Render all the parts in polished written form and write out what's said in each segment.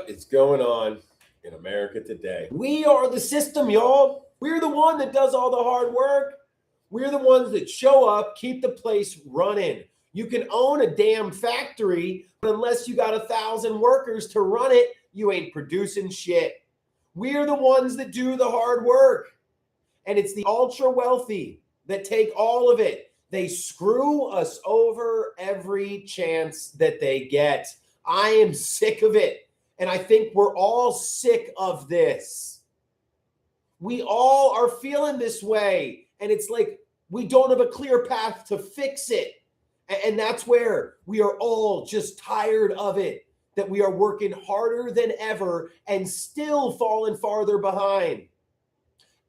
what is going on in America today. We are the system, y'all. We're the one that does all the hard work. We're the ones that show up, keep the place running. You can own a damn factory, but unless you got 1,000 workers to run it, you ain't producing shit. We're the ones that do the hard work. And it's the ultra wealthy that take all of it. They screw us over every chance that they get. I am sick of it. And I think we're all sick of this. We all are feeling this way. And it's like we don't have a clear path to fix it. And that's where we are all just tired of it, that we are working harder than ever and still falling farther behind.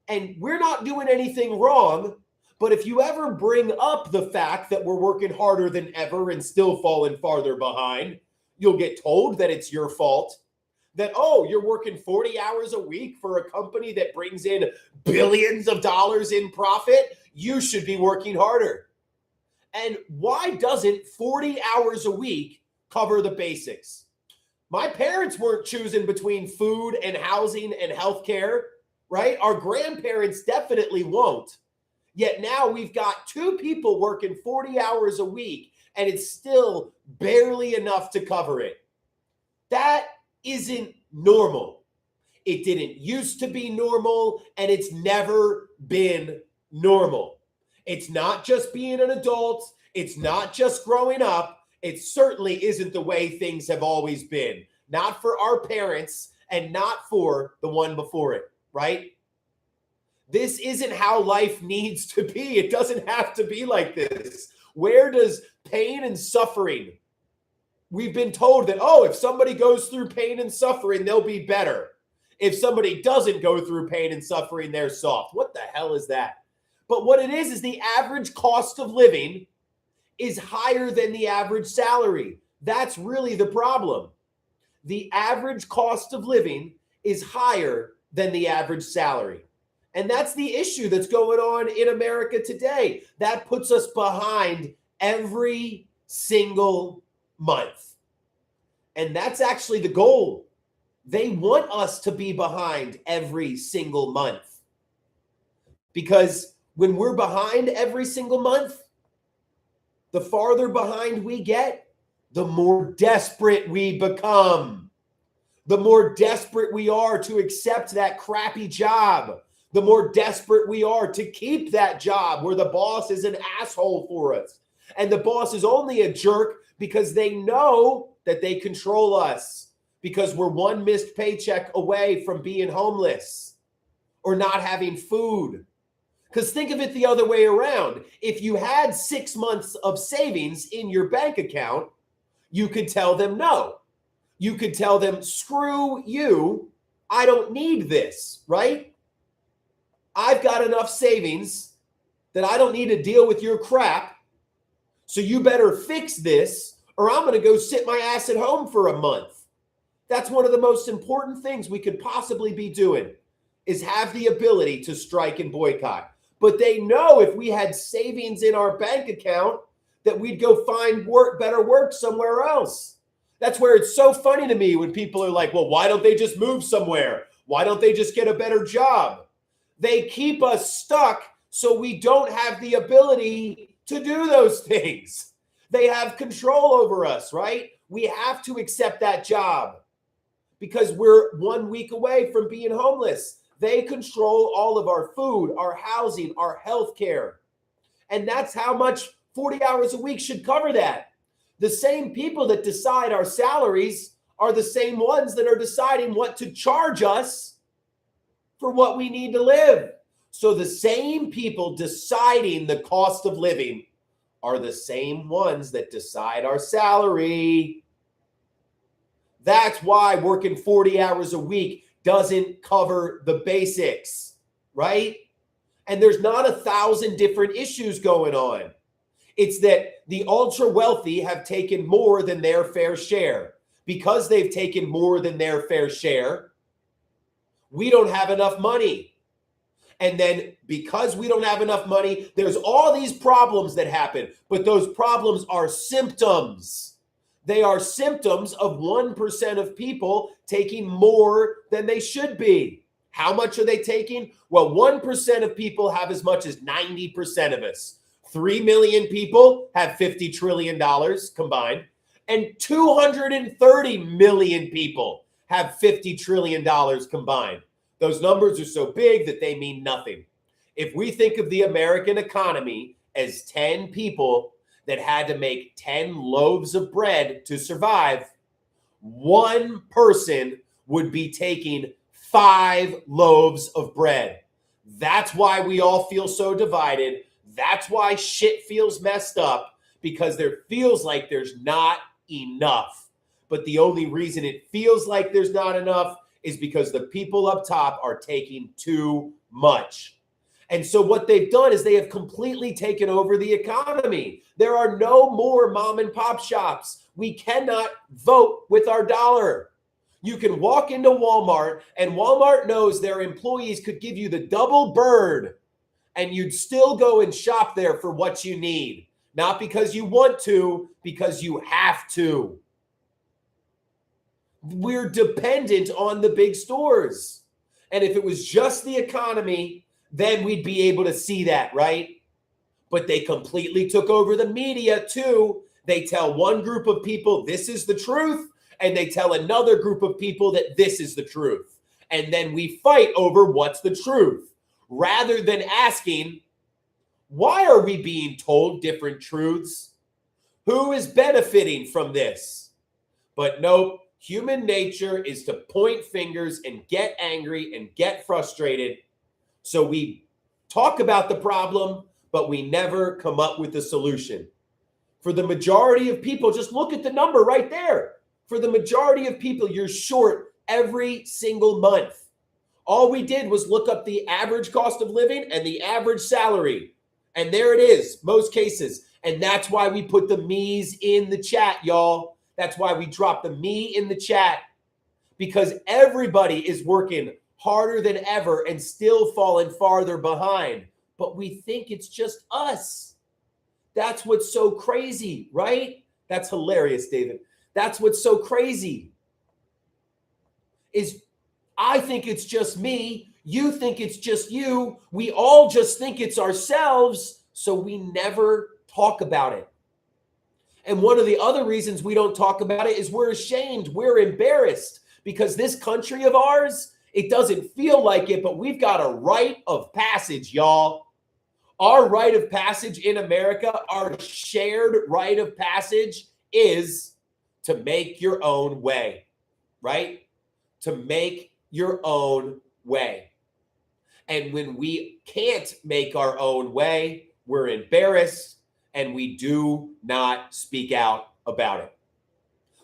And we're not doing anything wrong. But if you ever bring up the fact that we're working harder than ever and still falling farther behind, you'll get told that it's your fault. That, oh, you're working 40 hours a week for a company that brings in billions of dollars in profit. You should be working harder. And why doesn't 40 hours a week cover the basics? My parents weren't choosing between food and housing and healthcare, right? Our grandparents definitely won't. Yet now we've got two people working 40 hours a week, and it's still barely enough to cover it. That isn't normal. It didn't used to be normal, and it's never been normal. It's not just being an adult. It's not just growing up. It certainly isn't the way things have always been. Not for our parents and not for the one before it, right? This isn't how life needs to be. It doesn't have to be like this. Where does pain and suffering? We've been told that, oh, if somebody goes through pain and suffering, they'll be better. If somebody doesn't go through pain and suffering, they're soft. What the hell is that? But what it is the average cost of living is higher than the average salary. That's really the problem. The average cost of living is higher than the average salary. And that's the issue that's going on in America today. That puts us behind every single month. And that's actually the goal. They want us to be behind every single month. Because when we're behind every single month, the farther behind we get, the more desperate we become. The more desperate we are to accept that crappy job. The more desperate we are to keep that job where the boss is an asshole for us. And the boss is only a jerk because they know that they control us, because we're one missed paycheck away from being homeless or not having food. Because think of it the other way around. If you had 6 months of savings in your bank account, you could tell them no. You could tell them, screw you, I don't need this, right? I've got enough savings that I don't need to deal with your crap. So you better fix this or I'm going to go sit my ass at home for a month. That's one of the most important things we could possibly be doing, is have the ability to strike and boycott. But they know if we had savings in our bank account that we'd go find better work somewhere else. That's where it's so funny to me when people are like, well, why don't they just move somewhere? Why don't they just get a better job? They keep us stuck so we don't have the ability to do those things. They have control over us, right? We have to accept that job because we're 1 week away from being homeless. They control all of our food, our housing, our health care. And that's how much 40 hours a week should cover that. The same people that decide our salaries are the same ones that are deciding what to charge us for what we need to live. So the same people deciding the cost of living are the same ones that decide our salary. That's why working 40 hours a week doesn't cover the basics, right? And there's not 1,000 different issues going on. It's that the ultra wealthy have taken more than their fair share. Because they've taken more than their fair share, we don't have enough money. And then because we don't have enough money, there's all these problems that happen. But those problems are symptoms. They are symptoms of 1% of people taking more than they should be. How much are they taking? Well, 1% of people have as much as 90% of us. 3 million people have $50 trillion combined, and 230 million people have $50 trillion combined. Those numbers are so big that they mean nothing. If we think of the American economy as 10 people that had to make 10 loaves of bread to survive, one person would be taking 5 loaves of bread. That's why we all feel so divided. That's why shit feels messed up, because there feels like there's not enough. But the only reason it feels like there's not enough is because the people up top are taking too much. And so what they've done is they have completely taken over the economy. There are no more mom and pop shops. We cannot vote with our dollar. You can walk into Walmart, and Walmart knows their employees could give you the double bird, and you'd still go and shop there for what you need. Not because you want to, because you have to. We're dependent on the big stores. And if it was just the economy, then we'd be able to see that, right? But they completely took over the media too. They tell one group of people this is the truth, and they tell another group of people that this is the truth. And then we fight over what's the truth, rather than asking, why are we being told different truths? Who is benefiting from this? But nope, human nature is to point fingers and get angry and get frustrated. So we talk about the problem, but we never come up with a solution. For the majority of people, just look at the number right there. For the majority of people, you're short every single month. All we did was look up the average cost of living and the average salary. And there it is, most cases. And that's why we put the me's in the chat, y'all. That's why we drop the me in the chat. Because everybody is working harder than ever and still falling farther behind. But we think it's just us. That's what's so crazy, right? That's hilarious, David. That's what's so crazy. Is I think it's just me. You think it's just you. We all just think it's ourselves. So we never talk about it. And one of the other reasons we don't talk about it is we're ashamed. We're embarrassed because this country of ours, it doesn't feel like it, but we've got a rite of passage, y'all. Our rite of passage in America, our shared rite of passage is to make your own way, right? To make your own way. And when we can't make our own way, we're embarrassed and we do not speak out about it.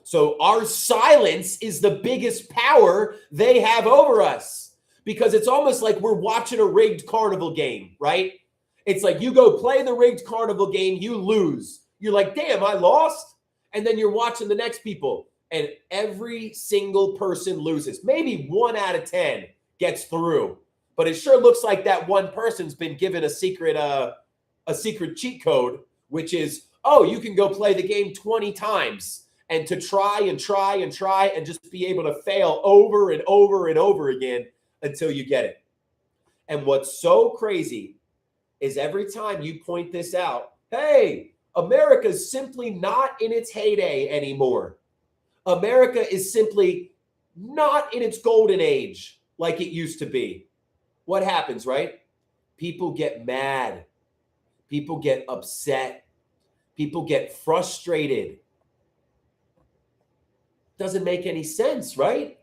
So our silence is the biggest power they have over us, because it's almost like we're watching a rigged carnival game, right? It's like you go play the rigged carnival game, you lose. You're like, damn, I lost. And then you're watching the next people, and every single person loses. Maybe 1 out of 10 gets through, but it sure looks like that one person's been given a secret cheat code, which is, oh, you can go play the game 20 times and to try and try and try and just be able to fail over and over and over again until you get it. And what's so crazy is every time you point this out, hey, America's simply not in its heyday anymore. America is simply not in its golden age like it used to be. What happens, right? People get mad. People get upset. People get frustrated. Doesn't make any sense, right?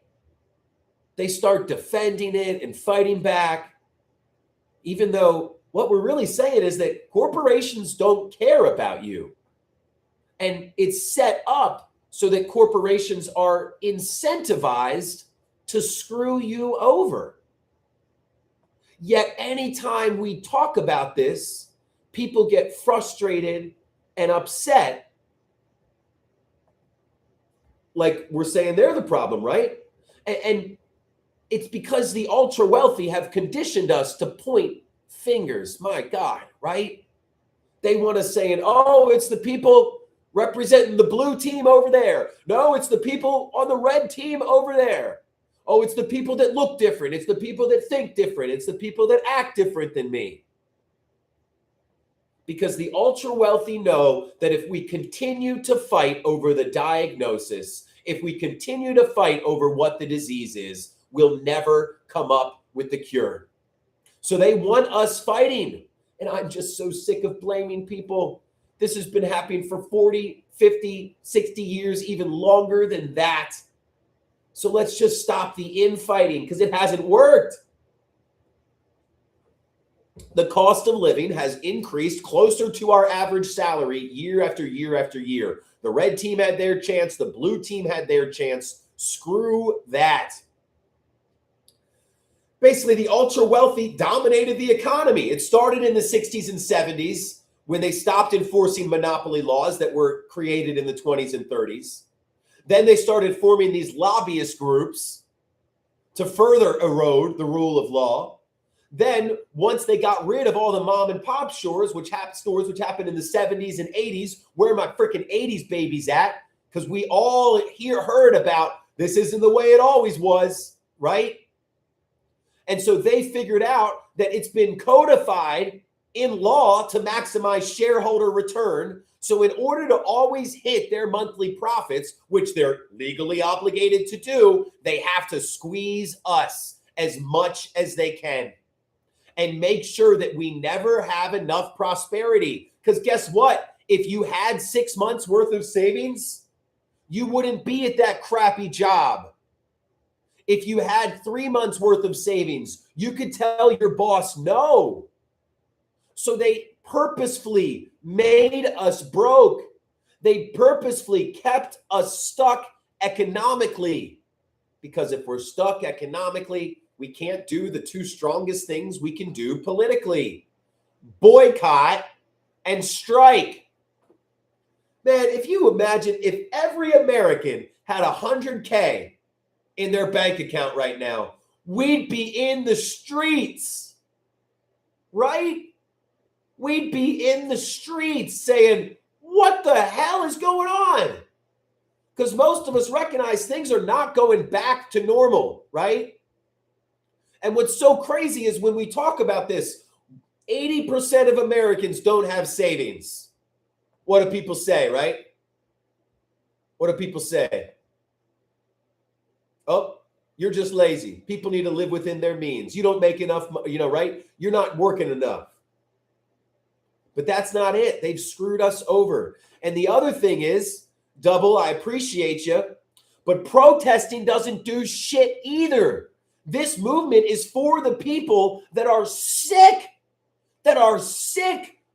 They start defending it and fighting back, even though what we're really saying is that corporations don't care about you. And it's set up so that corporations are incentivized to screw you over. Yet anytime we talk about this, people get frustrated and upset, like we're saying they're the problem, right? And it's because the ultra wealthy have conditioned us to point fingers. My God, right? They want to say, oh, it's the people representing the blue team over there. No, it's the people on the red team over there. Oh, it's the people that look different. It's the people that think different. It's the people that act different than me. Because the ultra wealthy know that if we continue to fight over the diagnosis, if we continue to fight over what the disease is, we'll never come up with the cure. So they want us fighting. And I'm just so sick of blaming people. This has been happening for 40, 50, 60 years, even longer than that. So let's just stop the infighting because it hasn't worked. The cost of living has increased closer to our average salary year after year after year. The red team had their chance. The blue team had their chance. Screw that. Basically, the ultra wealthy dominated the economy. It started in the 60s and 70s when they stopped enforcing monopoly laws that were created in the 20s and 30s. Then they started forming these lobbyist groups to further erode the rule of law. Then, once they got rid of all the mom and pop stores, which happened in the 70s and 80s, where are my freaking 80s babies at? Because we all heard about this isn't the way it always was, right? And so they figured out that it's been codified in law to maximize shareholder return. So in order to always hit their monthly profits, which they're legally obligated to do, they have to squeeze us as much as they can and make sure that we never have enough prosperity. Because guess what? If you had 6 months worth of savings, you wouldn't be at that crappy job. If you had 3 months worth of savings, you could tell your boss no. So they purposefully made us broke. They purposefully kept us stuck economically. Because if we're stuck economically, we can't do the two strongest things we can do politically: boycott and strike. Man, if you imagine if every American had $100K in their bank account right now, we'd be in the streets, right? We'd be in the streets saying, what the hell is going on? Because most of us recognize things are not going back to normal, right? And what's so crazy is when we talk about this, 80% of Americans don't have savings. What do people say, right? What do people say? Oh, you're just lazy. People need to live within their means. You don't make enough, right? You're not working enough. But that's not it. They've screwed us over. And the other thing is, Double, I appreciate you, but protesting doesn't do shit either. This movement is for the people that are sick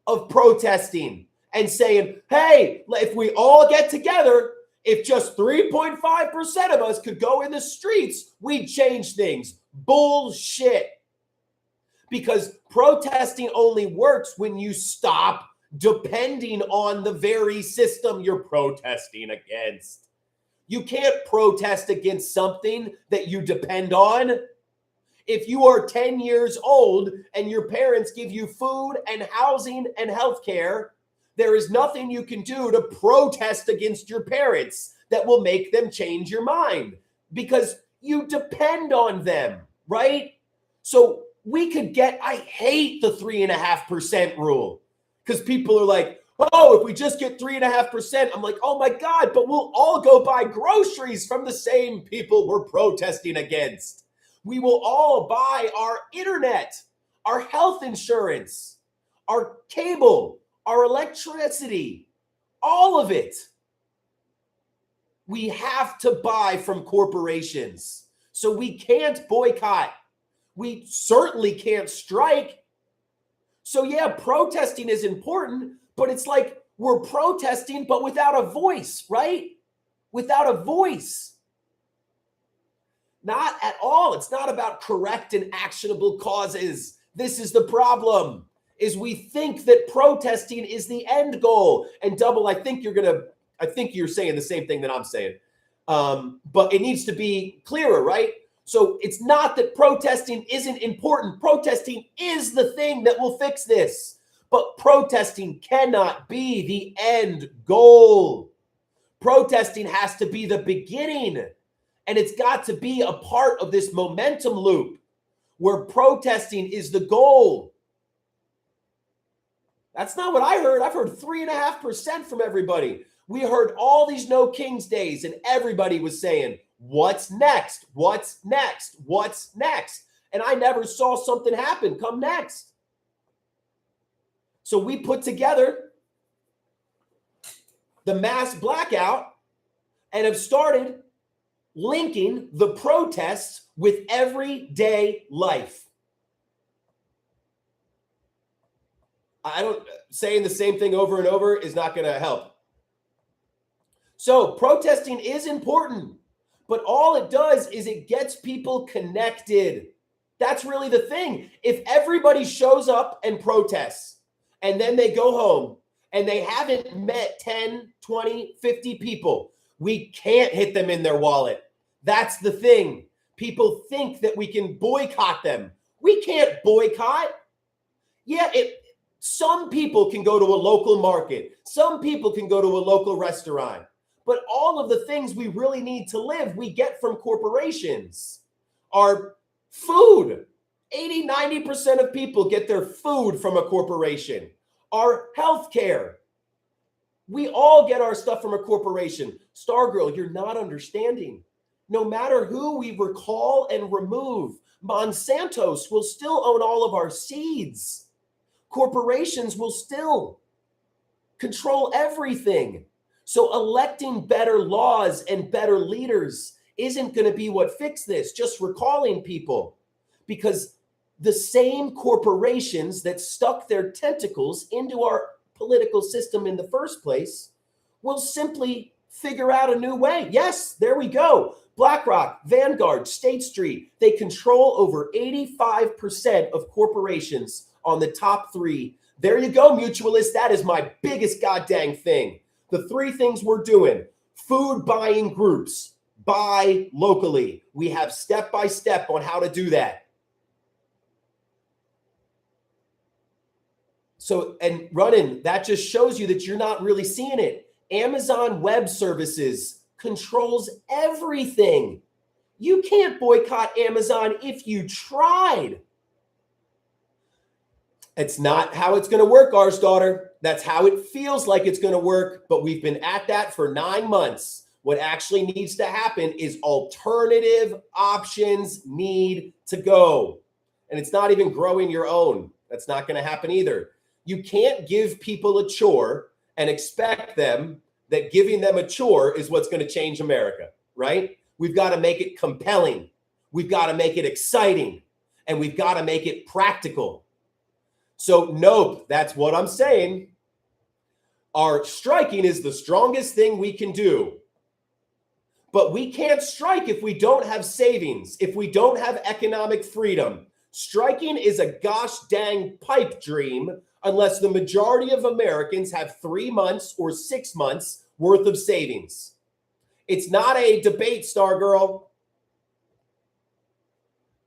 of protesting and saying, hey, if we all get together, if just 3.5% of us could go in the streets, we'd change things. Bullshit. Because protesting only works when you stop depending on the very system you're protesting against. You can't protest against something that you depend on. If you are 10 years old and your parents give you food and housing and health care, there is nothing you can do to protest against your parents that will make them change your mind because you depend on them, right? So I hate the 3.5% rule because people are like, oh, if we just get 3.5%, I'm like, oh my God, but we'll all go buy groceries from the same people we're protesting against. We will all buy our internet, our health insurance, our cable, our electricity, all of it. We have to buy from corporations. So we can't boycott. We certainly can't strike. So yeah, protesting is important, but it's like we're protesting, but without a voice, right? Without a voice. Not at all. It's not about correct and actionable causes. This is the problem, is we think that protesting is the end goal. And Double, I think you're saying the same thing that I'm saying. But it needs to be clearer, right? So it's not that protesting isn't important. Protesting is the thing that will fix this. But protesting cannot be the end goal. Protesting has to be the beginning, and it's got to be a part of this momentum loop where protesting is the goal. That's not what I heard. I've heard 3.5% from everybody. We heard all these No Kings days, and everybody was saying, what's next? What's next? What's next? And I never saw something happen come next. So we put together the mass blackout and have started linking the protests with everyday life. I don't, saying the same thing over and over is not going to help. So protesting is important, but all it does is it gets people connected. That's really the thing. If everybody shows up and protests and then they go home and they haven't met 10, 20, 50 people, we can't hit them in their wallet. That's the thing. People think that we can boycott them. We can't boycott. Yeah, some people can go to a local market. Some people can go to a local restaurant. But all of the things we really need to live, we get from corporations. Our food. 80, 90% of people get their food from a corporation. Our healthcare. We all get our stuff from a corporation. Stargirl, you're not understanding. No matter who we recall and remove, Monsanto's will still own all of our seeds. Corporations will still control everything. So electing better laws and better leaders isn't going to be what fixes this, just recalling people. Because the same corporations that stuck their tentacles into our political system in the first place will simply figure out a new way. Yes, there we go. BlackRock, Vanguard, State Street, they control over 85% of corporations on the top three. There you go, mutualists. That is my biggest goddamn thing. The three things we're doing: food buying groups, buy locally. We have step by step on how to do that. So, and running, that just shows you that you're not really seeing it. Amazon Web Services controls everything. You can't boycott Amazon if you tried. It's not how it's going to work, Ars daughter. That's how it feels like it's going to work, but we've been at that for 9 months. What actually needs to happen is alternative options need to go. And it's not even growing your own. That's not going to happen either. You can't give people a chore and expect them that giving them a chore is what's going to change America, right? We've got to make it compelling. We've got to make it exciting. And we've got to make it practical. So, nope, that's what I'm saying. Our striking is the strongest thing we can do. But we can't strike if we don't have savings, if we don't have economic freedom. Striking is a gosh dang pipe dream unless the majority of Americans have 3 months or 6 months worth of savings. It's not a debate, Stargirl.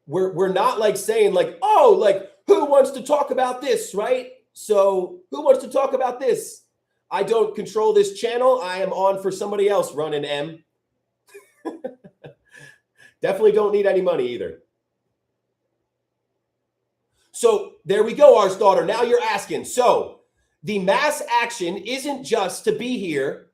We're not like saying like, oh, like, who wants to talk about this, right? So who wants to talk about this? I don't control this channel. I am on for somebody else running M. Definitely don't need any money either. So there we go, Ars daughter. Now you're asking. So the mass action isn't just to be here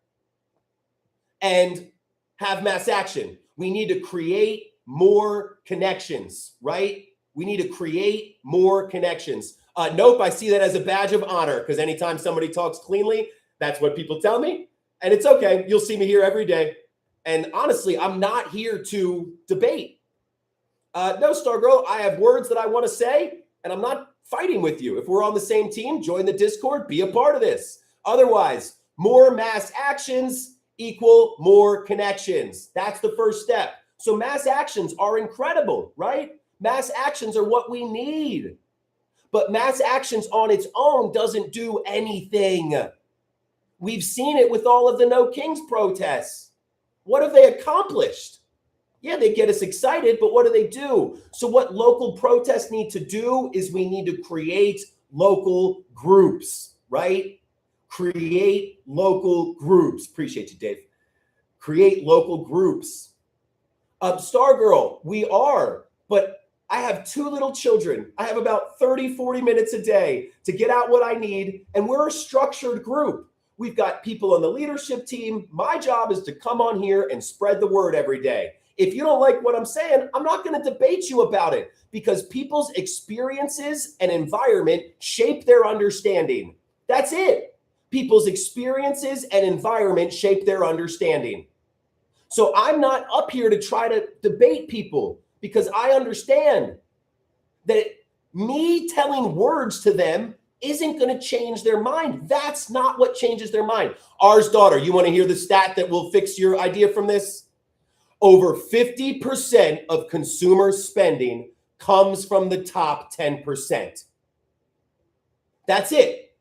and have mass action. We need to create more connections, right? We need to create more connections. Nope, I see that as a badge of honor because anytime somebody talks cleanly, that's what people tell me. And it's okay. You'll see me here every day. And honestly, I'm not here to debate. No, Stargirl, I have words that I want to say, and I'm not fighting with you. If we're on the same team, join the Discord, be a part of this. Otherwise, more mass actions equal more connections. That's the first step. So mass actions are incredible, right? Mass actions are what we need. But mass actions on its own doesn't do anything. We've seen it with all of the No Kings protests. What have they accomplished? Yeah, they get us excited, but what do they do? So what local protests need to do is we need to create local groups, right? Create local groups. Appreciate you, Dave. Create local groups. Stargirl, we are, but I have 2 little children. I have about 30, 40 minutes a day to get out what I need. And we're a structured group. We've got people on the leadership team. My job is to come on here and spread the word every day. If you don't like what I'm saying, I'm not going to debate you about it, because people's experiences and environment shape their understanding. That's it. People's experiences and environment shape their understanding. So I'm not up here to try to debate people, because I understand that me telling words to them isn't going to change their mind. That's not what changes their mind. Ours daughter, you want to hear the stat that will fix your idea from this? Over 50% of consumer spending comes from the top 10%. That's it.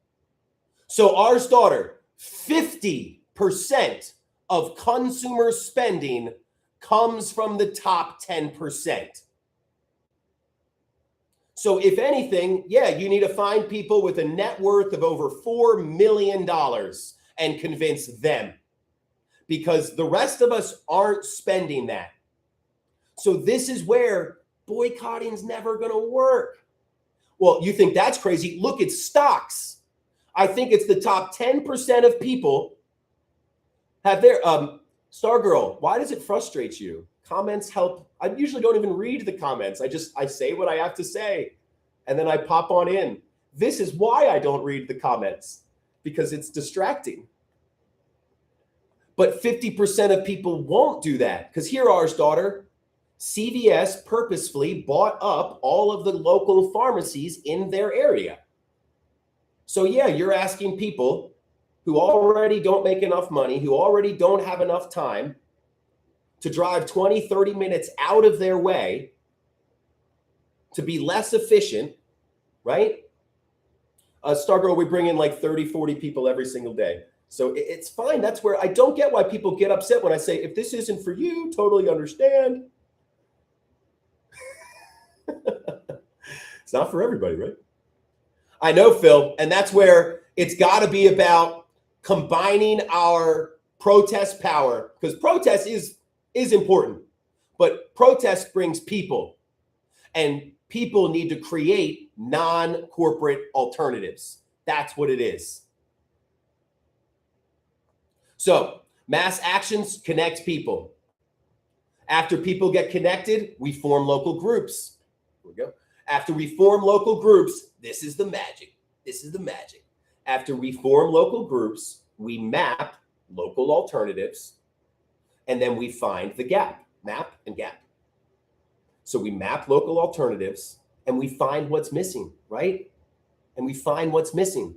So ours daughter, 50% of consumer spending comes from the top 10%. So if anything, yeah, you need to find people with a net worth of over $4 million and convince them, because the rest of us aren't spending that. So this is where boycotting's never going to work. Well, you think that's crazy? Look at stocks. I think it's the top 10% of people have their Stargirl, why does it frustrate you? Comments help. I usually don't even read the comments. I say what I have to say, and then I pop on in. This is why I don't read the comments, because it's distracting. But 50% of people won't do that, because here, ours daughter, CVS purposefully bought up all of the local pharmacies in their area. So yeah, you're asking people who already don't make enough money, who already don't have enough time to drive 20, 30 minutes out of their way to be less efficient, right? Stargirl, we bring in like 30, 40 people every single day. So it's fine. That's where I don't get why people get upset when I say, if this isn't for you, totally understand. It's not for everybody, right? I know, Phil. And that's where it's got to be about combining our protest power, because protest is important, but protest brings people, and people need to create non-corporate alternatives. That's what it is. So mass actions connect people. After people get connected, we form local groups. Here we go. After we form local groups, this is the magic. This is the magic. After we form local groups, we map local alternatives, and then we find the gap, map and gap. So we map local alternatives and we find what's missing, right? And we find what's missing.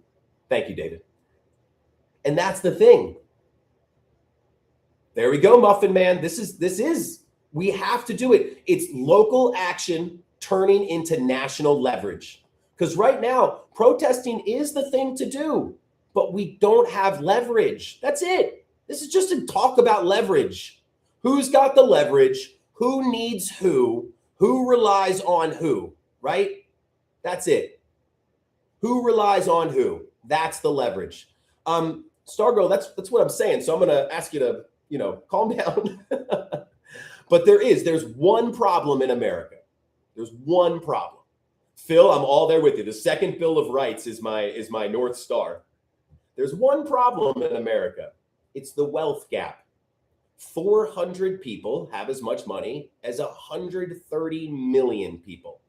Thank you, David. And that's the thing. There we go, Muffin Man. This is, we have to do it. It's local action turning into national leverage. Because right now, protesting is the thing to do, but we don't have leverage. That's it. This is just a talk about leverage. Who's got the leverage? Who needs who? Who relies on who, right? That's it. Who relies on who? That's the leverage. Stargirl, that's what I'm saying. So I'm going to ask you to, calm down. But there's one problem in America. There's one problem. Phil, I'm all there with you. The second Bill of Rights is my North Star. There's one problem in America. It's the wealth gap. 400 people have as much money as 130 million people.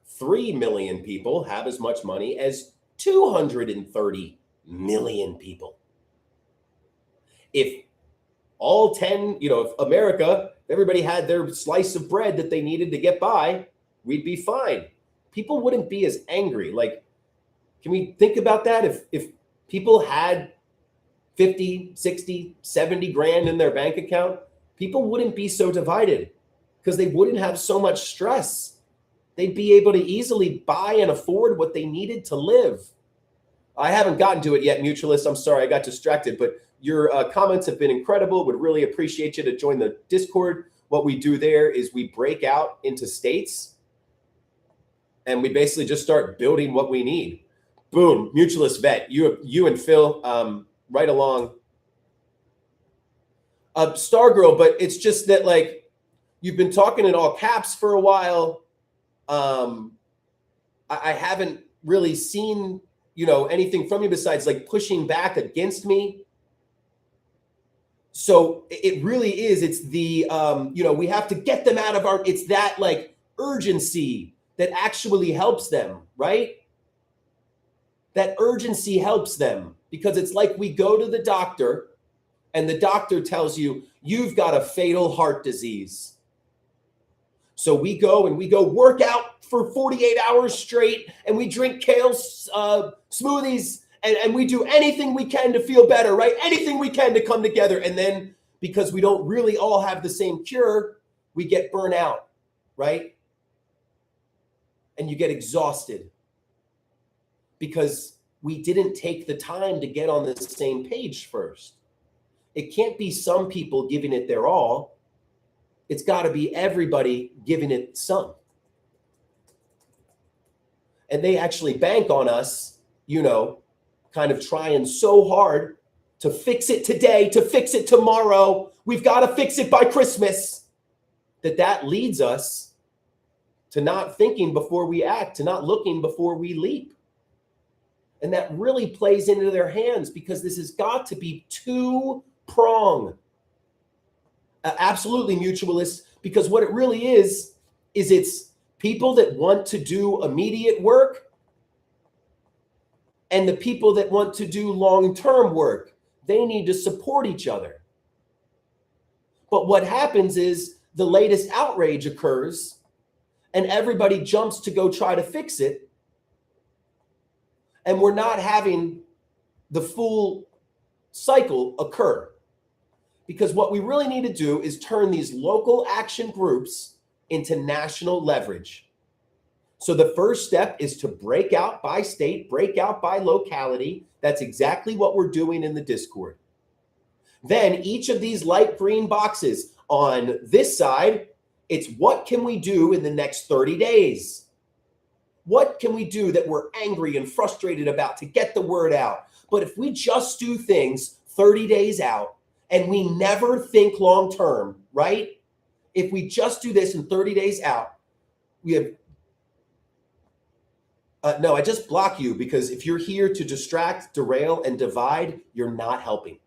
3 million people have as much money as 230 million people. If all 10, if America, everybody had their slice of bread that they needed to get by, we'd be fine. People wouldn't be as angry. Like, can we think about that? If people had 50, 60, 70 grand in their bank account, people wouldn't be so divided because they wouldn't have so much stress. They'd be able to easily buy and afford what they needed to live. I haven't gotten to it yet, Mutualist. I'm sorry, I got distracted, but your comments have been incredible. Would really appreciate you to join the Discord. What we do there is we break out into states. and we basically just start building what we need. Boom, Mutualist Vet. You and Phil right along. Stargirl, but it's just that like you've been talking in all caps for a while. I haven't really seen, anything from you besides like pushing back against me. So it really is. It's the, we have to get them out of it's that like urgency that actually helps them, right? That urgency helps them because it's like we go to the doctor and the doctor tells you, you've got a fatal heart disease. So we go work out for 48 hours straight and we drink kale smoothies and we do anything we can to feel better, right? Anything we can to come together. And then because we don't really all have the same cure, we get burnt out, right? And you get exhausted because we didn't take the time to get on the same page first. It can't be some people giving it their all. It's got to be everybody giving it some. And they actually bank on us, kind of trying so hard to fix it today, to fix it tomorrow. We've got to fix it by Christmas. That leads us to not thinking before we act, to not looking before we leap. And that really plays into their hands because this has got to be two-prong. Absolutely mutualist, because what it really is it's people that want to do immediate work and the people that want to do long-term work. They need to support each other. But what happens is the latest outrage occurs and everybody jumps to go try to fix it. And we're not having the full cycle occur. Because what we really need to do is turn these local action groups into national leverage. So the first step is to break out by state, break out by locality. That's exactly what we're doing in the Discord. Then each of these light green boxes on this side, it's what can we do in the next 30 days? What can we do that we're angry and frustrated about to get the word out? But if we just do things 30 days out and we never think long term, right? If we just do this in 30 days out, we have no, I just block you because if you're here to distract, derail, and divide, you're not helping.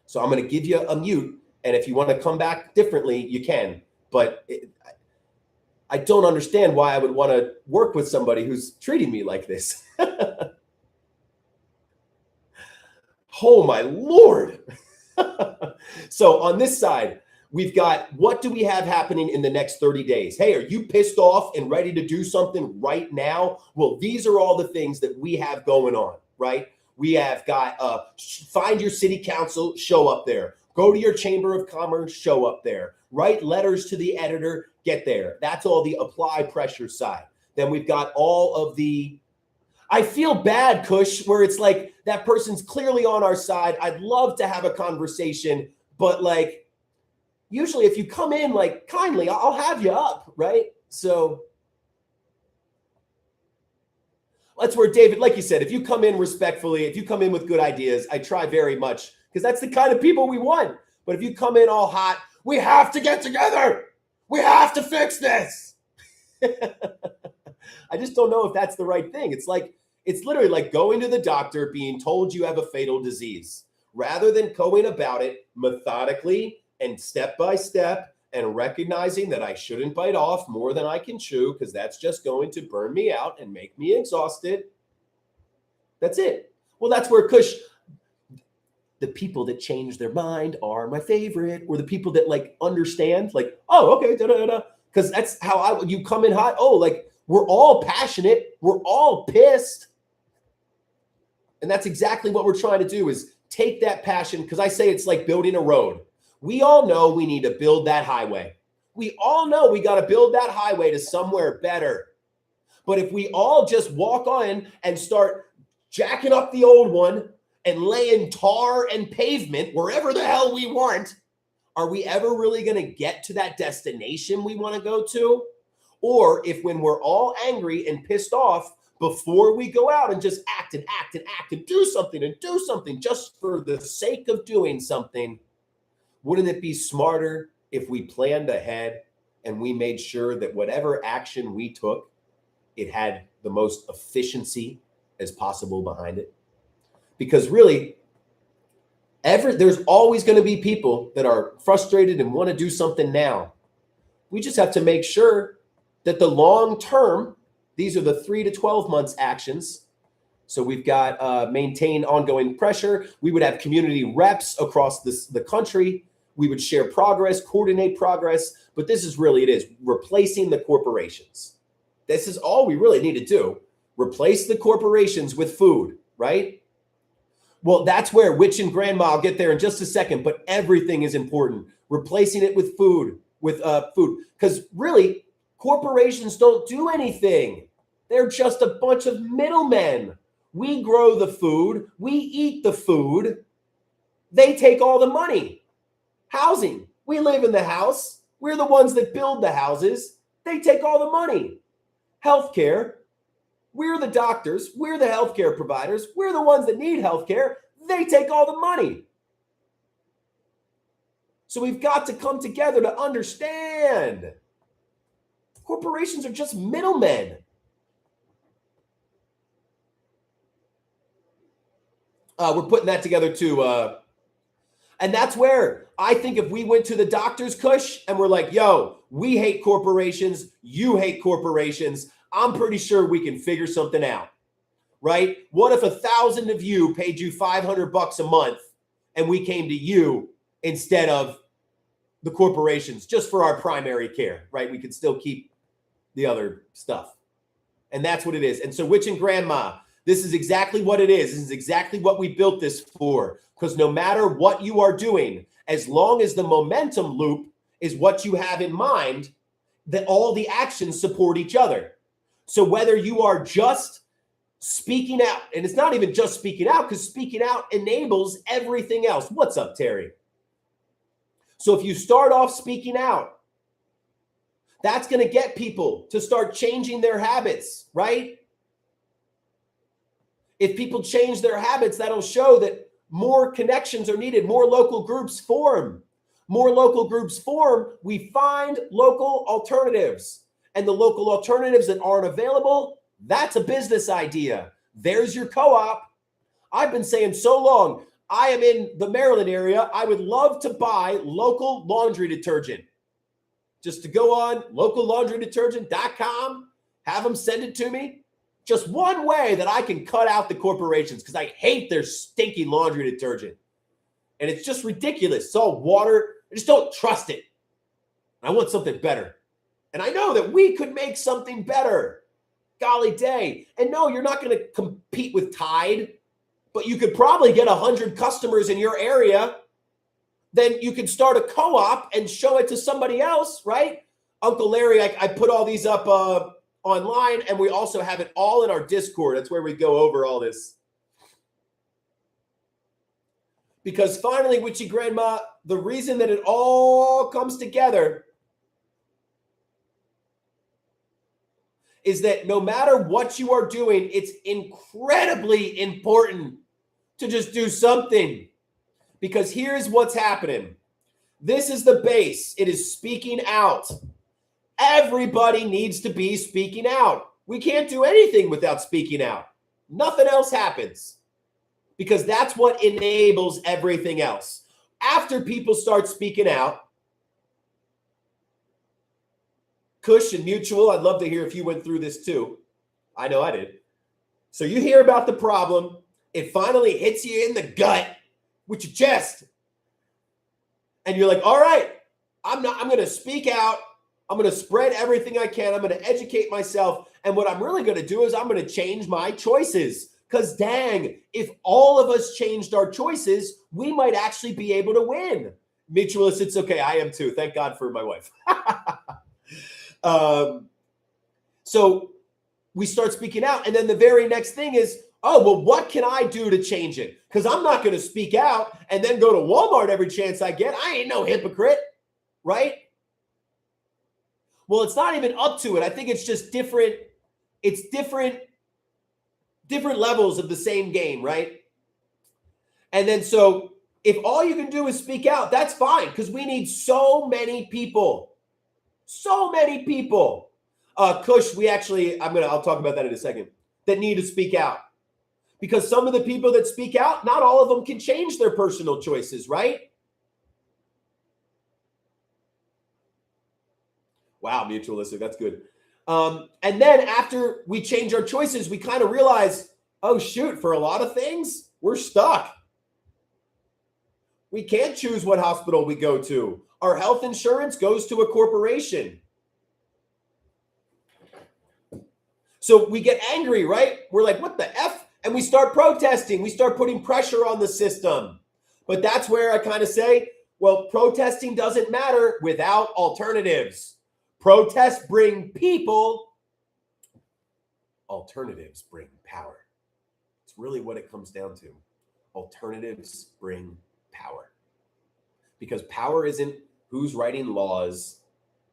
So I'm going to give you a mute. And if you want to come back differently, you can. But I don't understand why I would want to work with somebody who's treating me like this. Oh, my Lord. So on this side, we've got what do we have happening in the next 30 days? Hey, are you pissed off and ready to do something right now? Well, these are all the things that we have going on, right? We have got find your city council, show up there. Go to your chamber of commerce, show up there. Write letters to the editor, get there. That's all the apply pressure side. Then we've got all of the, I feel bad, Kush, where it's like that person's clearly on our side. I'd love to have a conversation, but like, usually if you come in like kindly, I'll have you up, right? So that's where David, like you said, if you come in respectfully, if you come in with good ideas, I try very much because that's the kind of people we want. But if you come in all hot, we have to get together. We have to fix this. I just don't know if that's the right thing. It's literally like going to the doctor being told you have a fatal disease rather than going about it methodically and step by step and recognizing that I shouldn't bite off more than I can chew because that's just going to burn me out and make me exhausted. That's it. Well, that's where Kush, the people that change their mind are my favorite, or the people that like understand, like, oh, okay, da-da-da-da. Because that's how you come in hot. Oh, like we're all passionate. We're all pissed. And that's exactly what we're trying to do is take that passion. Because I say it's like building a road. We all know we need to build that highway. We all know we got to build that highway to somewhere better. But if we all just walk on and start jacking up the old one and laying tar and pavement wherever the hell we want, are we ever really going to get to that destination we want to go to? Or if when we're all angry and pissed off, before we go out and just act and act and act and do something just for the sake of doing something, wouldn't it be smarter if we planned ahead and we made sure that whatever action we took, it had the most efficiency as possible behind it? Because really, there's always going to be people that are frustrated and want to do something now. We just have to make sure that the long term, these are the 3 to 12 months actions. So we've got maintain ongoing pressure. We would have community reps across the country. We would share progress, coordinate progress. But this is really, it is replacing the corporations. This is all we really need to do. Replace the corporations with food, right? Well, that's where Witch and Grandma, I'll get there in just a second, but everything is important. Replacing it with food, because really, corporations don't do anything. They're just a bunch of middlemen. We grow the food. We eat the food. They take all the money. Housing. We live in the house. We're the ones that build the houses. They take all the money. Healthcare. We're the doctors. We're the healthcare providers. We're the ones that need healthcare. They take all the money. So we've got to come together to understand. Corporations are just middlemen. We're putting that together too. And that's where I think if we went to the doctors, Kush, and we're like, yo, we hate corporations. You hate corporations. I'm pretty sure we can figure something out, right? What if 1,000 of you paid you $500 a month and we came to you instead of the corporations just for our primary care, right? We could still keep the other stuff. And that's what it is. And so Witch and Grandma, this is exactly what it is. This is exactly what we built this for. Because no matter what you are doing, as long as the momentum loop is what you have in mind, that all the actions support each other. So whether you are just speaking out, and it's not even just speaking out, because speaking out enables everything else. What's up, Terry? So if you start off speaking out, that's going to get people to start changing their habits, right? If people change their habits, that'll show that more connections are needed. More local groups form. More local groups form. We find local alternatives. And the local alternatives that aren't available, that's a business idea. There's your co-op. I've been saying so long, I am in the Maryland area. I would love to buy local laundry detergent. Just to go on locallaundrydetergent.com, have them send it to me. Just one way that I can cut out the corporations, because I hate their stinky laundry detergent. And it's just ridiculous. It's all water. I just don't trust it. I want something better. And I know that we could make something better. Golly day. And no, you're not going to compete with Tide, but you could probably get 100 customers in your area. Then you could start a co-op and show it to somebody else, right? Uncle Larry, I put all these up online, and we also have it all in our Discord. That's where we go over all this. Because finally, Witchy Grandma, the reason that it all comes together is that no matter what you are doing, it's incredibly important to just do something. Because here's what's happening. This is the base. It is speaking out. Everybody needs to be speaking out. We can't do anything without speaking out. Nothing else happens. Because that's what enables everything else. After people start speaking out, Kush and Mutual, I'd love to hear if you went through this too. I know I did. So you hear about the problem. It finally hits you in the gut with your chest. And you're like, all right, I'm going to speak out. I'm going to spread everything I can. I'm going to educate myself. And what I'm really going to do is I'm going to change my choices. Because dang, if all of us changed our choices, we might actually be able to win. Mutualist, it's okay. I am too. Thank God for my wife. So we start speaking out. And then the very next thing is, oh, well, what can I do to change it? Because I'm not going to speak out and then go to Walmart every chance I get. I ain't no hypocrite, right? Well, it's not even up to it. I think it's just different. It's different levels of the same game, right? And then so if all you can do is speak out, that's fine, because we need so many people. So many people. Kush, I'll talk about that in a second, that need to speak out. Because some of the people that speak out, not all of them can change their personal choices, right? Wow, mutualistic, that's good. And then after we change our choices, we kind of realize, oh shoot, for a lot of things, we're stuck. We can't choose what hospital we go to. Our health insurance goes to a corporation. So we get angry, right? We're like, what the F? And we start protesting. We start putting pressure on the system. But that's where I kind of say, well, protesting doesn't matter without alternatives. Protests bring people. Alternatives bring power. It's really what it comes down to. Alternatives bring power. Because power isn't who's writing laws.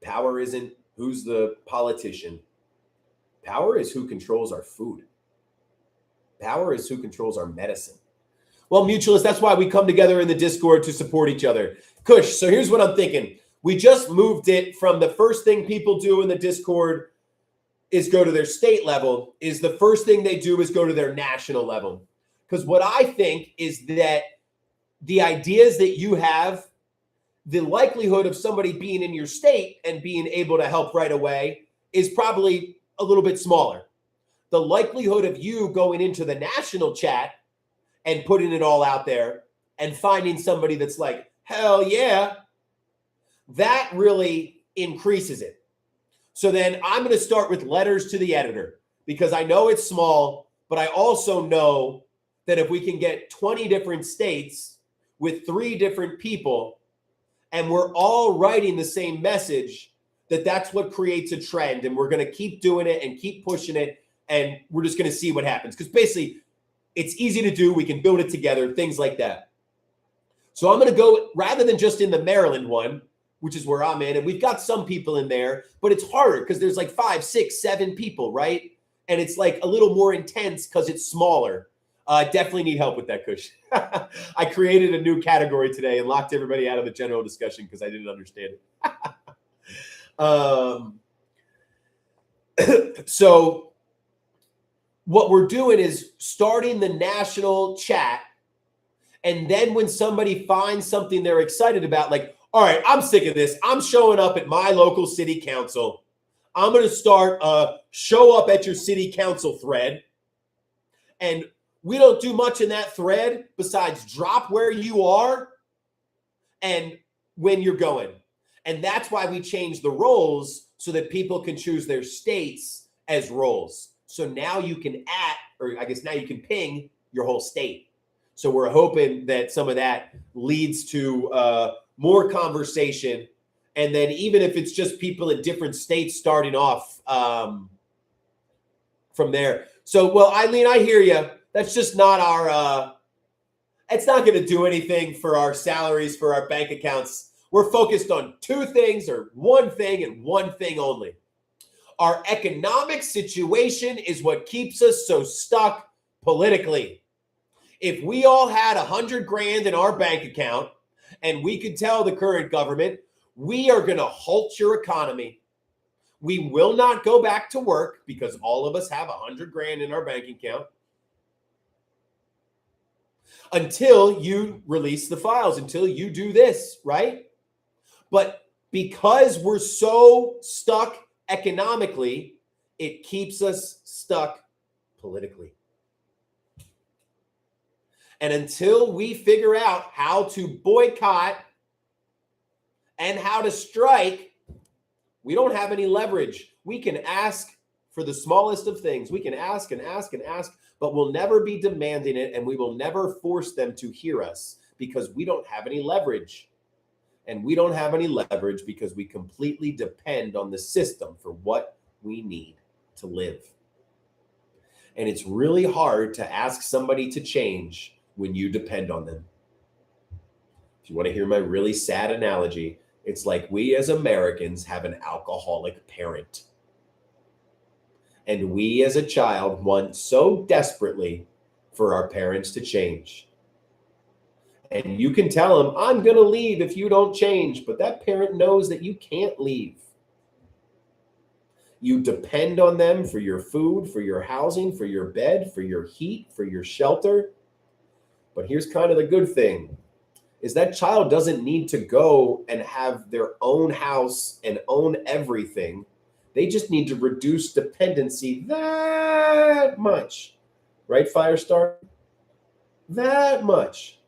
Power isn't who's the politician. Power is who controls our food. Power is who controls our medicine. Well, mutualists, that's why we come together in the Discord to support each other. Kush, so here's what I'm thinking. We just moved it from the first thing people do in the Discord is go to their state level, is the first thing they do is go to their national level. Because what I think is that the ideas that you have, the likelihood of somebody being in your state and being able to help right away is probably a little bit smaller. The likelihood of you going into the national chat and putting it all out there and finding somebody that's like, hell yeah, that really increases it. So then I'm going to start with letters to the editor, because I know it's small, but I also know that if we can get 20 different states with 3 different people and we're all writing the same message, that's what creates a trend. And we're going to keep doing it and keep pushing it. And we're just going to see what happens. Because basically, it's easy to do. We can build it together, things like that. So I'm going to go, rather than just in the Maryland one, which is where I'm in, and we've got some people in there, but it's harder because there's like 5, 6, 7 people, right? And it's like a little more intense because it's smaller. Definitely need help with that, Kush. I created a new category today and locked everybody out of the general discussion because I didn't understand it. So what we're doing is starting the national chat. And then when somebody finds something they're excited about, like, all right, I'm sick of this. I'm showing up at my local city council. I'm going to start a show up at your city council thread. And we don't do much in that thread besides drop where you are and when you're going. And that's why we changed the roles so that people can choose their states as roles. So now you can now you can ping your whole state. So we're hoping that some of that leads to more conversation. And then even if it's just people in different states starting off from there. So, well, Eileen, I hear you. That's just not our, it's not going to do anything for our salaries, for our bank accounts. We're focused on 2 things, or one thing and one thing only. Our economic situation is what keeps us so stuck politically. If we all had $100,000 in our bank account and we could tell the current government, we are going to halt your economy. We will not go back to work because all of us have $100,000 in our bank account until you release the files, until you do this, right? But because we're so stuck economically, it keeps us stuck politically. And until we figure out how to boycott and how to strike, we don't have any leverage. We can ask for the smallest of things. We can ask and ask and ask, but we'll never be demanding it, and we will never force them to hear us because we don't have any leverage. And we don't have any leverage because we completely depend on the system for what we need to live. And it's really hard to ask somebody to change when you depend on them. If you want to hear my really sad analogy, It's like we as Americans have an alcoholic parent. And we as a child want so desperately for our parents to change. And you can tell them, I'm going to leave if you don't change. But that parent knows that you can't leave. You depend on them for your food, for your housing, for your bed, for your heat, for your shelter. But here's kind of the good thing, is that child doesn't need to go and have their own house and own everything. They just need to reduce dependency that much. Right, Firestar? That much.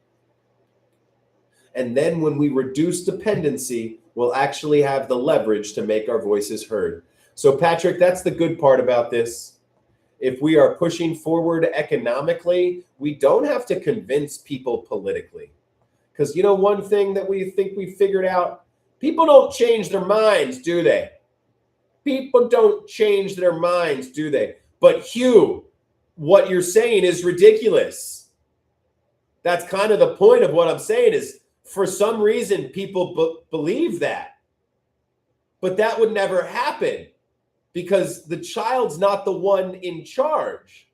And then when we reduce dependency, we'll actually have the leverage to make our voices heard. So, Patrick, that's the good part about this. If we are pushing forward economically, we don't have to convince people politically. Because, you know, one thing that we think we figured out, people don't change their minds, do they? People don't change their minds, do they? But Hugh, what you're saying is ridiculous. That's kind of the point of what I'm saying is, for some reason, people believe that. But that would never happen because the child's not the one in charge.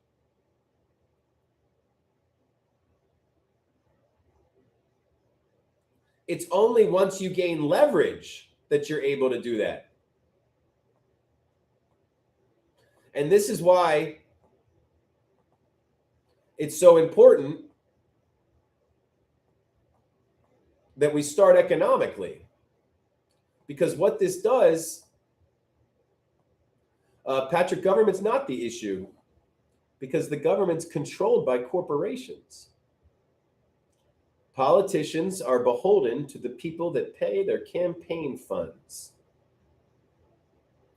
It's only once you gain leverage that you're able to do that. And this is why it's so important that we start economically. Because what this does, Patrick, government's not the issue because the government's controlled by corporations. Politicians are beholden to the people that pay their campaign funds.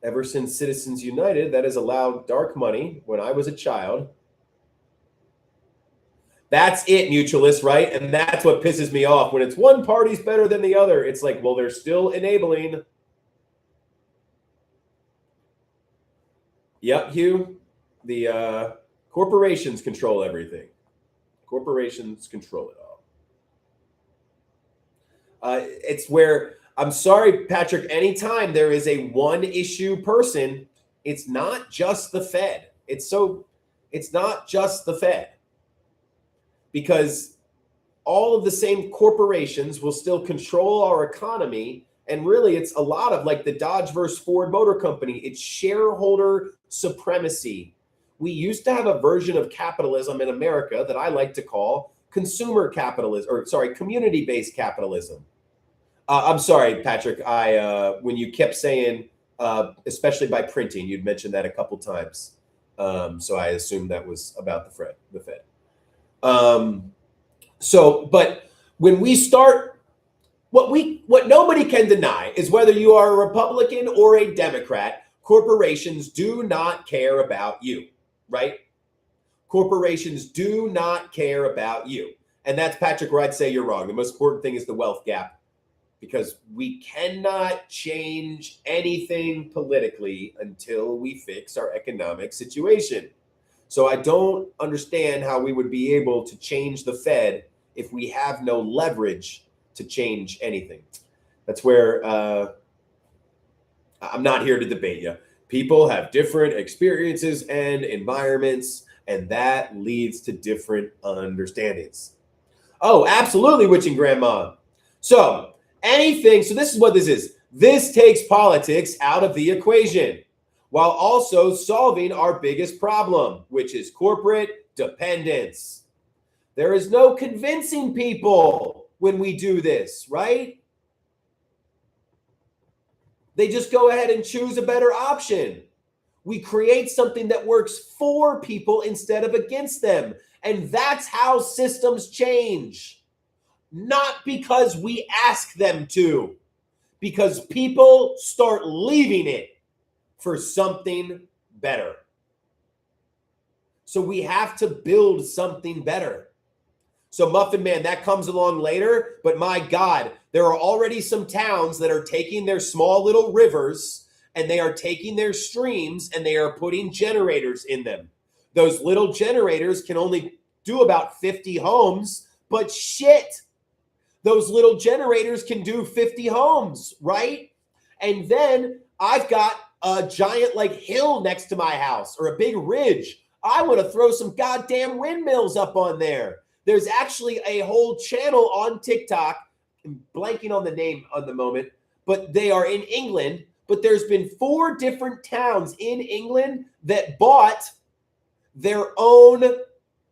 Ever since Citizens United, that has allowed dark money when I was a child. That's it, mutualists, right? And that's what pisses me off. When it's one party's better than the other, it's like, well, they're still enabling. Yep, Hugh. The corporations control everything. Corporations control it all. It's where, I'm sorry, Patrick, anytime there is a one issue person, it's not just the Fed. It's not just the Fed. Because all of the same corporations will still control our economy. And really, it's a lot of like the Dodge versus Ford Motor Company. It's shareholder supremacy. We used to have a version of capitalism in America that I like to call consumer capitalism, or sorry, community-based capitalism. I'm sorry, Patrick. When you kept saying, especially by printing, you'd mentioned that a couple times. So I assumed that was about the Fed. But when we start, what nobody can deny is whether you are a Republican or a Democrat, corporations do not care about you, right? Corporations do not care about you. And that's, Patrick, where I'd say you're wrong. The most important thing is the wealth gap, because we cannot change anything politically until we fix our economic situation. So I don't understand how we would be able to change the Fed if we have no leverage to change anything. That's where I'm not here to debate you. People have different experiences and environments, and that leads to different understandings. Oh, absolutely, Witching Grandma. So this is what this is. This takes politics out of the equation, while also solving our biggest problem, which is corporate dependence. There is no convincing people when we do this, right? They just go ahead and choose a better option. We create something that works for people instead of against them. And that's how systems change. Not because we ask them to, because people start leaving it for something better. So we have to build something better. So Muffin Man, that comes along later, but my God, there are already some towns that are taking their small little rivers and they are taking their streams and they are putting generators in them. Those little generators can only do about 50 homes, but shit, those little generators can do 50 homes, right? And then I've got a giant like hill next to my house or a big ridge. I want to throw some goddamn windmills up on there. There's actually a whole channel on TikTok. I'm blanking on the name at the moment, but they are in England. But there's been 4 different towns in England that bought their own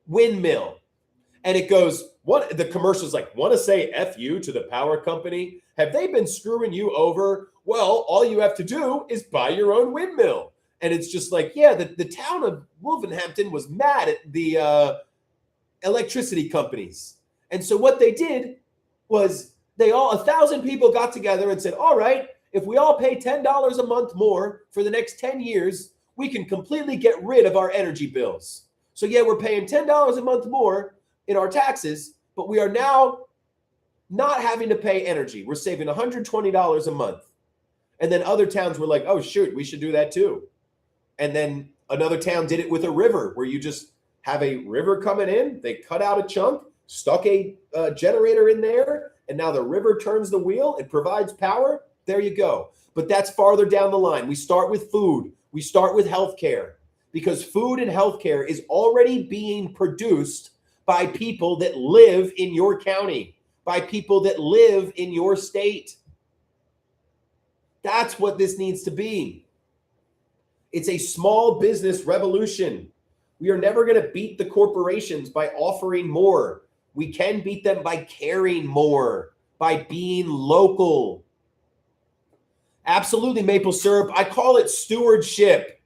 windmill. And it goes, what the commercial's like, want to say F you to the power company? Have they been screwing you over? Well, all you have to do is buy your own windmill. And it's just like, yeah, the town of Wolverhampton was mad at the electricity companies. And so what they did was 1,000 people got together and said, all right, if we all pay $10 a month more for the next 10 years, we can completely get rid of our energy bills. So yeah, we're paying $10 a month more in our taxes, but we are now not having to pay energy. We're saving $120 a month. And then other towns were like, oh, shoot, we should do that too. And then another town did it with a river where you just have a river coming in. They cut out a chunk, stuck a generator in there, and now the river turns the wheel. It provides power. There you go. But that's farther down the line. We start with food. We start with healthcare because food and healthcare is already being produced by people that live in your county, by people that live in your state. That's what this needs to be. It's a small business revolution. We are never going to beat the corporations by offering more. We can beat them by caring more, by being local. Absolutely, maple syrup. I call it stewardship.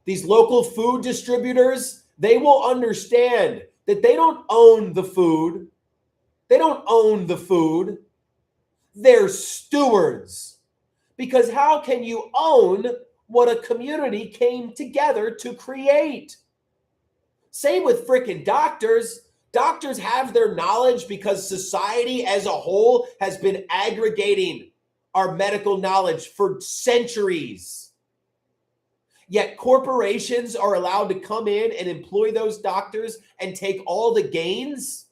These local food distributors, they will understand that they don't own the food. They don't own the food. They're stewards. Because how can you own what a community came together to create? Same with freaking doctors. Doctors have their knowledge because society as a whole has been aggregating our medical knowledge for centuries. Yet corporations are allowed to come in and employ those doctors and take all the gains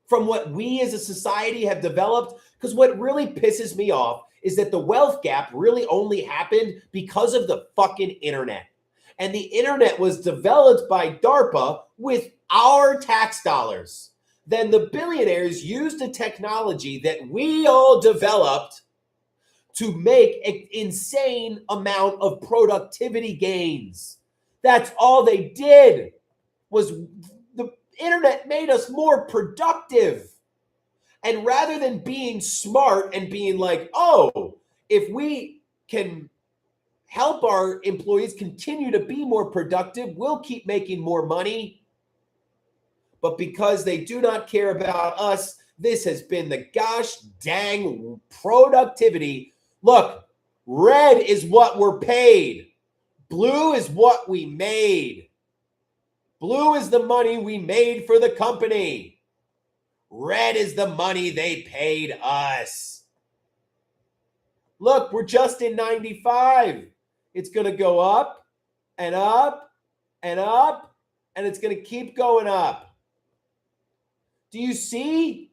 from what we as a society have developed. Because what really pisses me off is that the wealth gap really only happened because of the fucking internet. And the internet was developed by DARPA with our tax dollars. Then the billionaires used the technology that we all developed to make an insane amount of productivity gains. That's all they did. Was the internet made us more productive. And rather than being smart and being like, oh, if we can help our employees continue to be more productive, we'll keep making more money. But because they do not care about us, this has been the gosh dang productivity. Look, red is what we're paid. Blue is what we made. Blue is the money we made for the company. Red is the money they paid us. Look, we're just in 95. It's going to go up and up and up, and it's going to keep going up. Do you see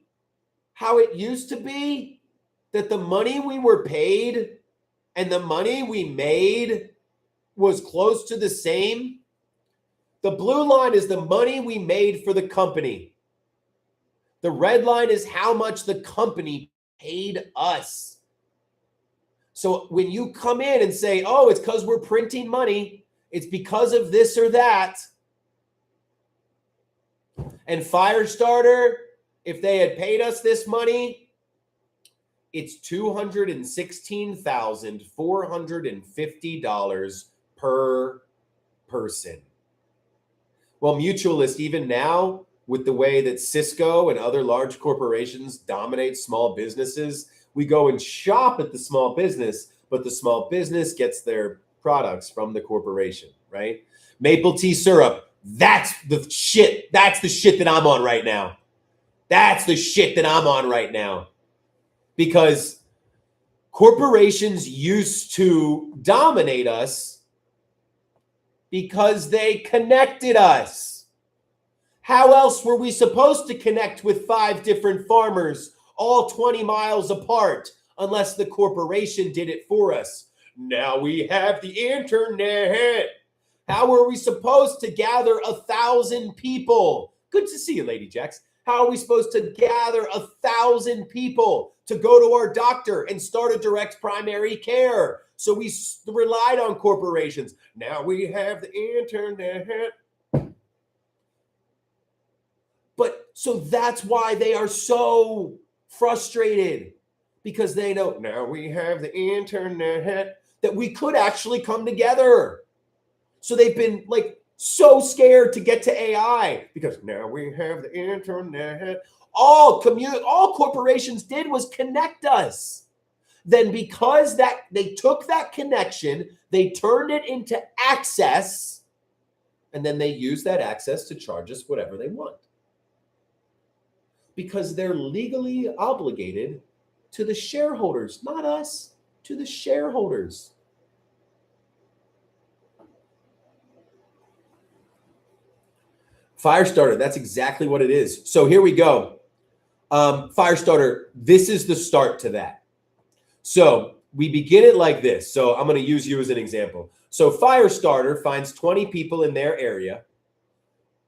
how it used to be that the money we were paid and the money we made was close to the same? The blue line is the money we made for the company. The red line is how much the company paid us. So when you come in and say, oh, it's because we're printing money, it's because of this or that. And Firestarter, if they had paid us this money, it's $216,450 per person. Well, Mutualist, even now, with the way that Cisco and other large corporations dominate small businesses, we go and shop at the small business, but the small business gets their products from the corporation, right? Maple tea syrup, that's the shit. That's the shit that I'm on right now. That's the shit that I'm on right now. Because corporations used to dominate us because they connected us. How else were we supposed to connect with 5 different farmers, all 20 miles apart, unless the corporation did it for us? Now we have the internet. How were we supposed to gather 1,000 people? Good to see you, Lady Jax. How are we supposed to gather 1,000 people to go to our doctor and start a direct primary care? So we relied on corporations. Now we have the internet. But so that's why they are so frustrated, because they know now we have the internet that we could actually come together. So they've been like so scared to get to AI because now we have the internet. All corporations did was connect us. Then because that they took that connection, they turned it into access, and then they use that access to charge us whatever they want. Because they're legally obligated to the shareholders, not us, to the shareholders. Firestarter, that's exactly what it is. So here we go. Firestarter, this is the start to that. So we begin it like this. So I'm going to use you as an example. So Firestarter finds 20 people in their area,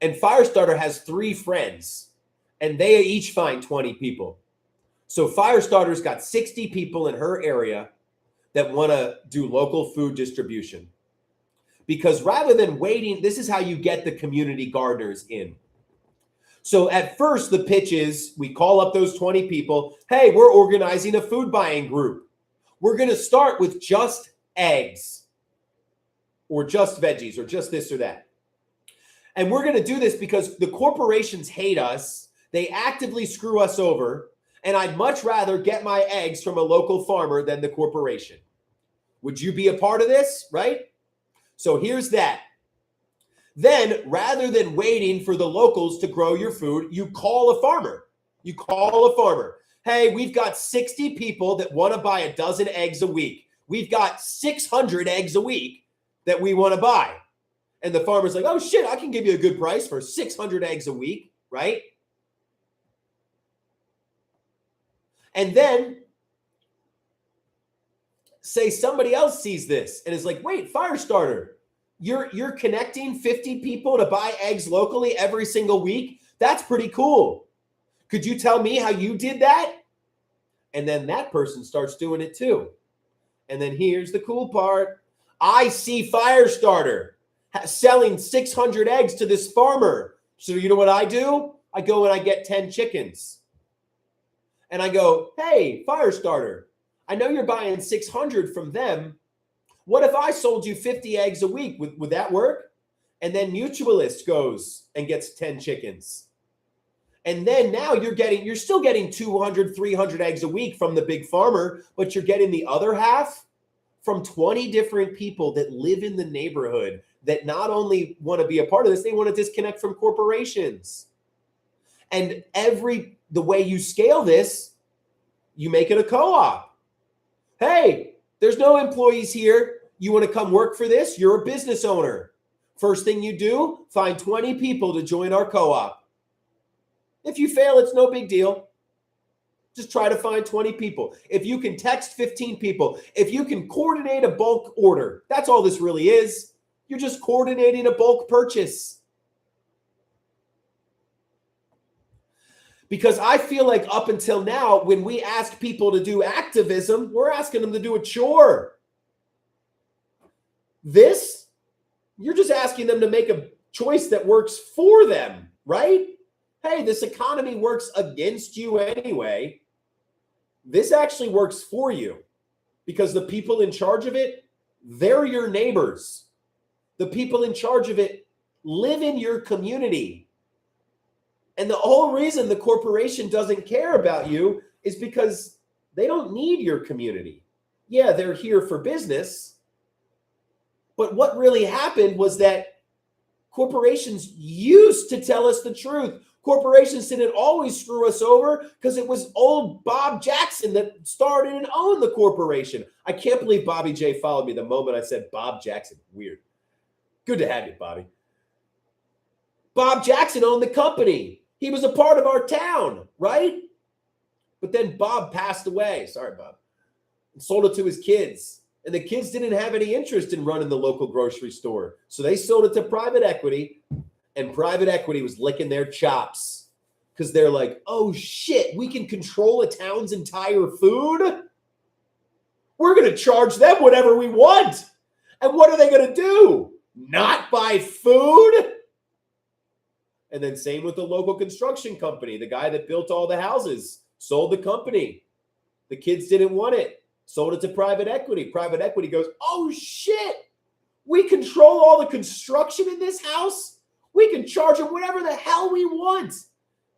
and Firestarter has 3 friends, and they each find 20 people. So Firestarter's got 60 people in her area that want to do local food distribution. Because rather than waiting, this is how you get the community gardeners in. So at first, the pitch is we call up those 20 people. Hey, we're organizing a food buying group. We're going to start with just eggs or just veggies or just this or that. And we're going to do this because the corporations hate us. They actively screw us over. And I'd much rather get my eggs from a local farmer than the corporation. Would you be a part of this, right? So here's that. Then, rather than waiting for the locals to grow your food, you call a farmer. You call a farmer. Hey, we've got 60 people that want to buy a dozen eggs a week. We've got 600 eggs a week that we want to buy. And the farmer's like, oh, shit, I can give you a good price for 600 eggs a week, right? And then say somebody else sees this and is like, wait, Firestarter, you're connecting 50 people to buy eggs locally every single week? That's pretty cool. Could you tell me how you did that? And then that person starts doing it too. And then here's the cool part. I see Firestarter selling 600 eggs to this farmer. So you know what I do? I go and I get 10 chickens. And I go, hey, Firestarter, I know you're buying 600 from them. What if I sold you 50 eggs a week? Would that work? And then Mutualist goes and gets 10 chickens. And then now you're still getting 200, 300 eggs a week from the big farmer, but you're getting the other half from 20 different people that live in the neighborhood that not only want to be a part of this, they want to disconnect from corporations. And the way you scale this, you make it a co-op. Hey, there's no employees here. You want to come work for this? You're a business owner. First thing you do, find 20 people to join our co-op. If you fail, it's no big deal. Just try to find 20 people. If you can text 15 people, if you can coordinate a bulk order, that's all this really is. You're just coordinating a bulk purchase. Because I feel like up until now, when we ask people to do activism, we're asking them to do a chore. This, you're just asking them to make a choice that works for them, right? Hey, this economy works against you anyway. This actually works for you because the people in charge of it, they're your neighbors. The people in charge of it live in your community. And the whole reason the corporation doesn't care about you is because they don't need your community. Yeah, they're here for business. But what really happened was that corporations used to tell us the truth. Corporations didn't always screw us over because it was old Bob Jackson that started and owned the corporation. I can't believe Bobby J followed me the moment I said Bob Jackson. Weird. Good to have you, Bobby. Bob Jackson owned the company. He was a part of our town, right? But then Bob passed away. Sorry, Bob. And sold it to his kids. And the kids didn't have any interest in running the local grocery store. So they sold it to private equity, and private equity was licking their chops because they're like, oh shit, we can control a town's entire food? We're going to charge them whatever we want. And what are they going to do? Not buy food? And then same with the local construction company. The guy that built all the houses sold the company. The kids didn't want it. Sold it to private equity. Private equity goes, oh shit, we control all the construction in this house. We can charge them whatever the hell we want.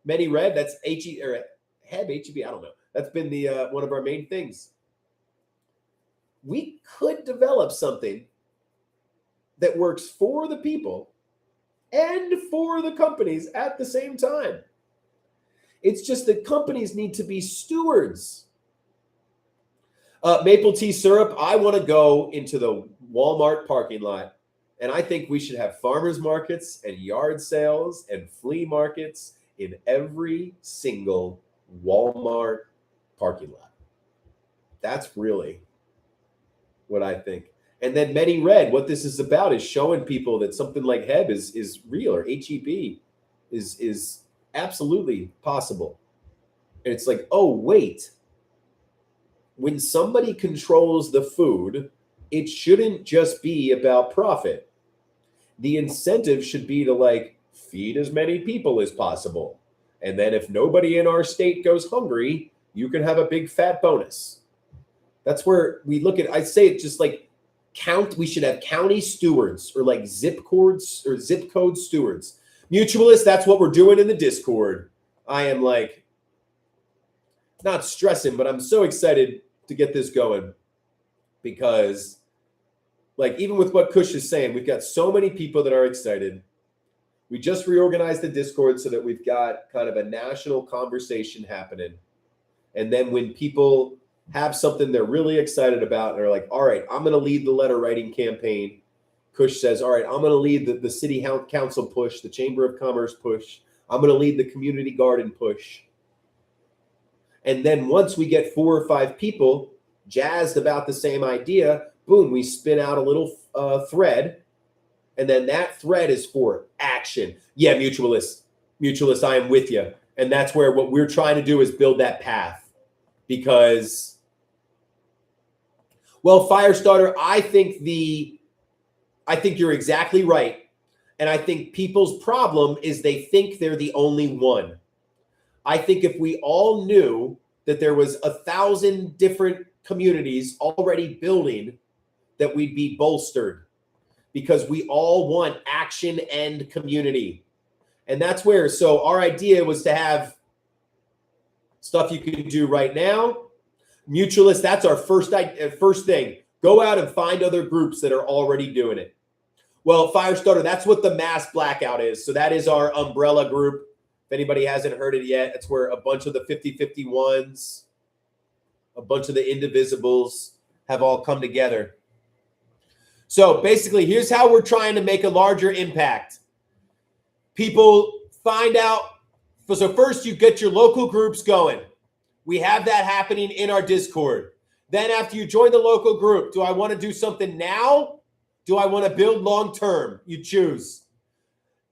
Many Red, that's HE or Heb, HEB, I don't know. That's been the one of our main things. We could develop something that works for the people and for the companies at the same time. It's just that companies need to be stewards. Maple tea syrup, I want to go into the Walmart parking lot, and I think we should have farmers markets and yard sales and flea markets in every single Walmart parking lot. That's really what I think. And then Many Red, what this is about is showing people that something like Heb is real, or HEB is absolutely possible. And it's like, oh, wait. When somebody controls the food, it shouldn't just be about profit. The incentive should be to like feed as many people as possible. And then if nobody in our state goes hungry, you can have a big fat bonus. That's where we look at, I say it just like we should have county stewards or like zip code stewards. Mutualists, that's what we're doing in the Discord. I am like not stressing, but I'm so excited to get this going because like even with what Kush is saying, we've got so many people that are excited. We just reorganized the Discord so that we've got kind of a national conversation happening. And then when people have something they're really excited about, and they're like, all right, I'm going to lead the letter writing campaign. Kush says, all right, I'm going to lead the city council push, the Chamber of Commerce push. I'm going to lead the community garden push. And then once we get 4 or 5 people jazzed about the same idea, boom, we spin out a little thread. And then that thread is for action. Yeah, mutualist, I am with you. And that's where what we're trying to do is build that path. Because, well, Firestarter, I think you're exactly right. And I think people's problem is they think they're the only one. I think if we all knew that there was 1,000 different communities already building, that we'd be bolstered because we all want action and community. And that's where, so our idea was to have stuff you can do right now. Mutualist, that's our first thing. Go out and find other groups that are already doing it. Well, Firestarter, that's what the mass blackout is. So that is our umbrella group. If anybody hasn't heard it yet, it's where a bunch of the 50-51s, a bunch of the indivisibles have all come together. So basically, here's how we're trying to make a larger impact. People find out. So first, you get your local groups going. We have that happening in our Discord. Then after you join the local group, do I want to do something now? Do I want to build long-term? You choose.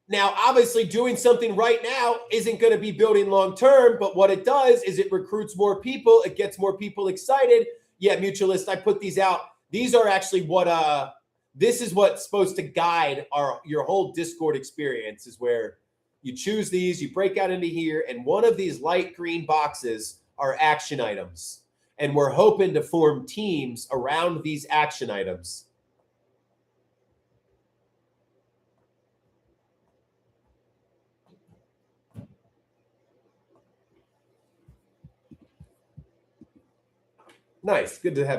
Now, obviously, doing something right now isn't going to be building long-term, but what it does is it recruits more people. It gets more people excited. Yeah, Mutualist, I put these out. These are actually what this is what's supposed to guide your whole Discord experience, is where you choose these, you break out into here, and one of these light green boxes are action items. And we're hoping to form teams around these action items. Nice. Good to have